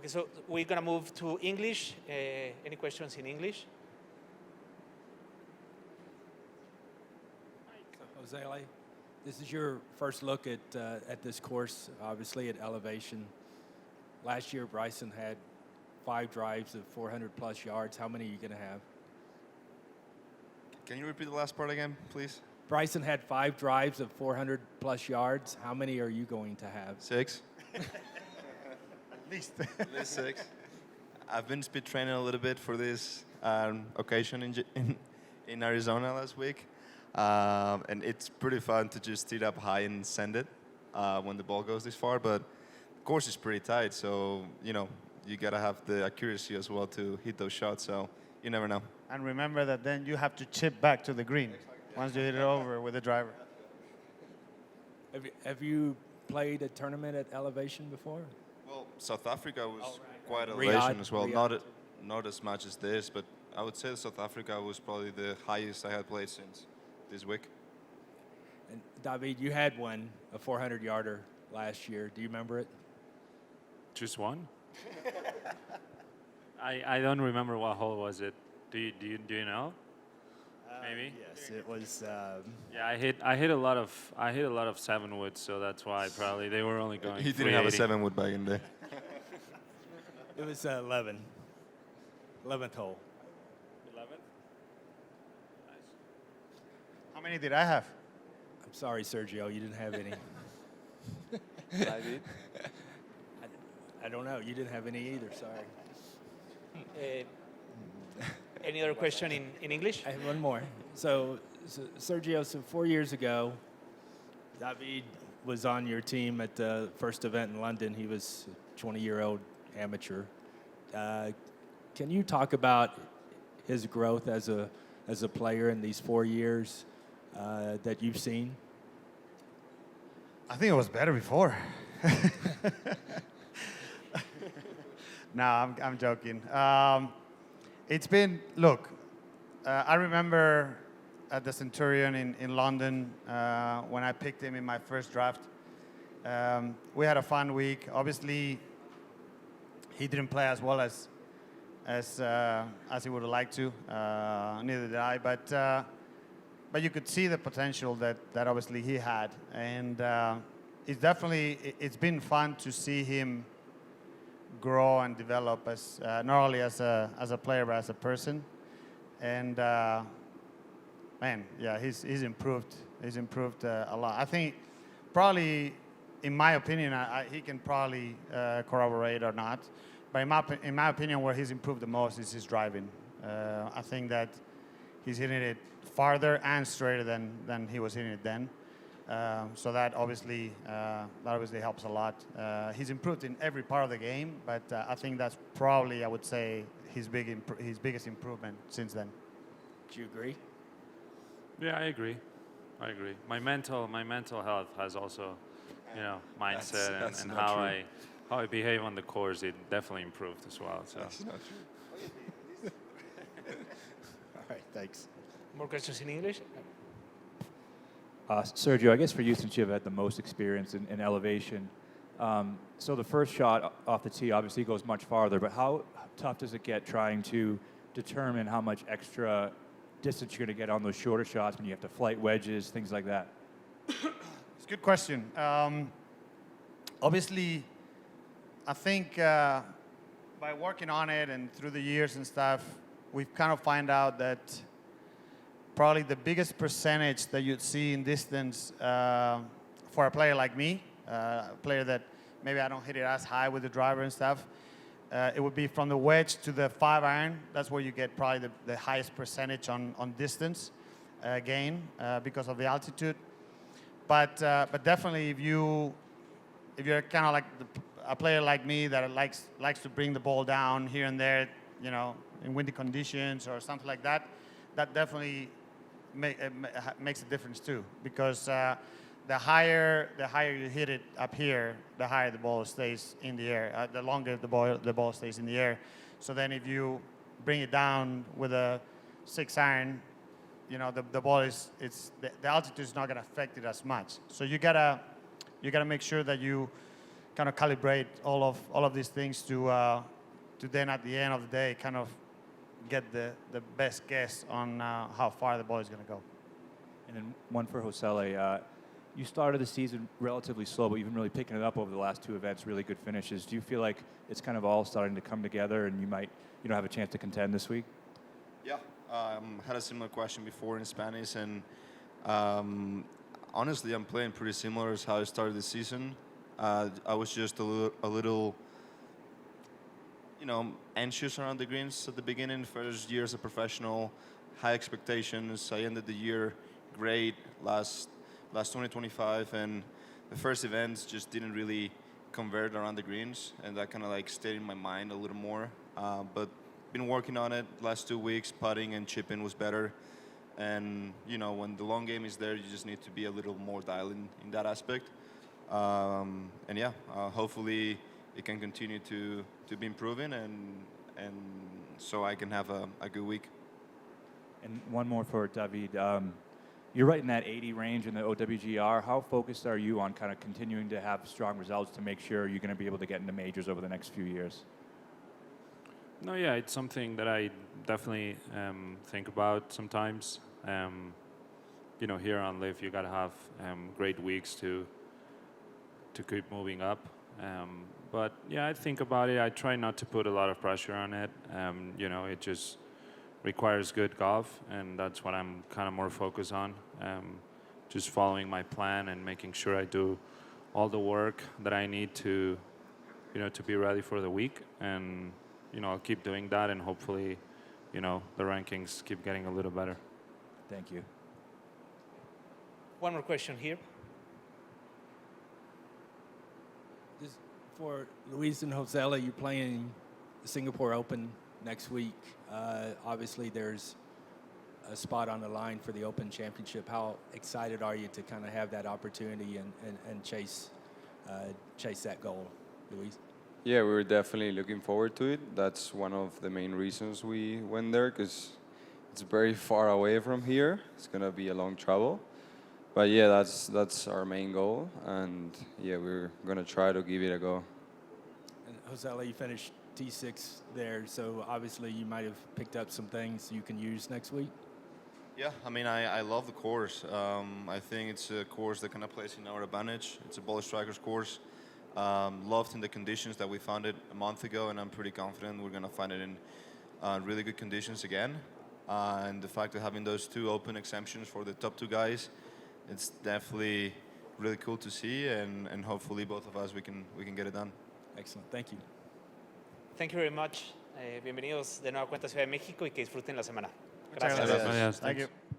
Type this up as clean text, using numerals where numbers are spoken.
Okay, so we're gonna move to English. Any questions in English? Jose, this is your first look at this course, obviously at elevation. Last year, Bryson had 5 drives of 400 plus yards. How many are you going to have? Can you repeat the last part again, please? Bryson had 5 drives of 400 plus yards. How many are you going to have? 6. At least 6. I've been speed training a little bit for this occasion in Arizona last week. And it's pretty fun to just tee it up high and send it when the ball goes this far. But the course is pretty tight, so you gotta have the accuracy as well to hit those shots. So you never know. And remember that then you have to chip back to the green once you hit it over with the driver. Have you played a tournament at elevation before? Well, South Africa was quite elevation as well. Not as much as this, but I would say South Africa was probably the highest I had played since this week. And David, you had one, a 400-yarder last year. Do you remember it? Just one? I don't remember what hole was it. Do you know? Maybe. Yes, it was. Yeah, I hit a lot of 7 woods, so that's why probably they were only going. He didn't have a 7 wood back in there. It was 11. 11th hole. 11th. Nice. How many did I have? I'm sorry, Sergio, you didn't have any. I did. I don't know. You didn't have any either. Sorry. Any other question in English? I have one more. So Sergio, 4 years ago, David was on your team at the first event in London. He was a 20-year-old amateur. Can you talk about his growth as a player in these 4 years that you've seen? I think it was better before. No, I'm joking. It's been, look, I remember at the Centurion in London when I picked him in my first draft. We had a fun week. Obviously, he didn't play as well as he would have liked to. Neither did I. But you could see the potential that obviously he had, and it's been fun to see him grow and develop as not only as a player but as a person. And man, yeah, he's improved. He's improved a lot. I think probably, in my opinion, he can probably corroborate or not. But in my opinion, where he's improved the most is his driving. I think that he's hitting it farther and straighter than he was hitting it then. So that obviously helps a lot. He's improved in every part of the game, but I think that's probably, I would say, his biggest improvement since then. Do you agree? Yeah, I agree. My mental health has also, mindset and how I behave on the course. It definitely improved as well. So. That's not true. All right, thanks. More questions in English? Sergio, I guess for you, since you've had the most experience in elevation, so the first shot off the tee obviously goes much farther, but how tough does it get trying to determine how much extra distance you're going to get on those shorter shots when you have to flight wedges, things like that? It's a good question. Obviously, I think by working on it and through the years and stuff, we've kind of find out that probably the biggest percentage that you'd see in distance for a player like me, a player that maybe I don't hit it as high with the driver and stuff, it would be from the wedge to the 5-iron. That's where you get probably the highest percentage on distance gain because of the altitude. But definitely if you're kind of like a player like me that likes to bring the ball down here and there, in windy conditions or something like that, that definitely makes a difference too, because the higher you hit it up here, the higher the ball stays in the air. The longer the ball stays in the air. So then if you bring it down with a 6-iron, the ball the altitude is not going to affect it as much. So you gotta make sure that you kind of calibrate all of these things to then at the end of the day kind of get the best guess on how far the ball is going to go. And then one for Josele. You started the season relatively slow, but you've been really picking it up over the last two events, really good finishes. Do you feel like it's kind of all starting to come together and you might have a chance to contend this week? Yeah, had a similar question before in Spanish, and honestly, I'm playing pretty similar as how I started the season. I was just a little anxious around the greens at the beginning. First year as a professional, high expectations. I ended the year great last 2025, and the first events just didn't really convert around the greens, and that kind of like stayed in my mind a little more. But been working on it last 2 weeks. Putting and chipping was better, and when the long game is there, you just need to be a little more dialed in that aspect. And yeah, hopefully it can continue to be improving, and so I can have a good week. And one more for David. You're right in that 80 range in the OWGR. How focused are you on kind of continuing to have strong results to make sure you're going to be able to get into majors over the next few years? No, yeah, it's something that I definitely think about sometimes. Here on LIV, you got to have great weeks to keep moving up. But yeah, I think about it. I try not to put a lot of pressure on it. It just requires good golf, and that's what I'm kind of more focused on. Just following my plan and making sure I do all the work that I need to be ready for the week. And I'll keep doing that, and hopefully, the rankings keep getting a little better. Thank you. One more question here. For Luis and Josele, you're playing the Singapore Open next week. Obviously, there's a spot on the line for the Open Championship. How excited are you to kind of have that opportunity and chase that goal, Luis? Yeah, we were definitely looking forward to it. That's one of the main reasons we went there, because it's very far away from here. It's going to be a long travel. But yeah, that's our main goal, and yeah, we're going to try to give it a go. And Josele, you finished T6 there, so obviously you might have picked up some things you can use next week. Yeah, I mean, I love the course. I think it's a course that kind of plays in our advantage. It's a ball strikers course. Loved in the conditions that we found it a month ago, and I'm pretty confident we're going to find it in really good conditions again. And the fact of having those two open exemptions for the top two guys, it's definitely really cool to see, and hopefully both of us we can get it done. Excellent, thank you. Thank you very much. Bienvenidos de nuevo a Cuenta Ciudad de México y que disfruten la semana. Muchas Gracias. gracias. Yes, Thank thanks. you.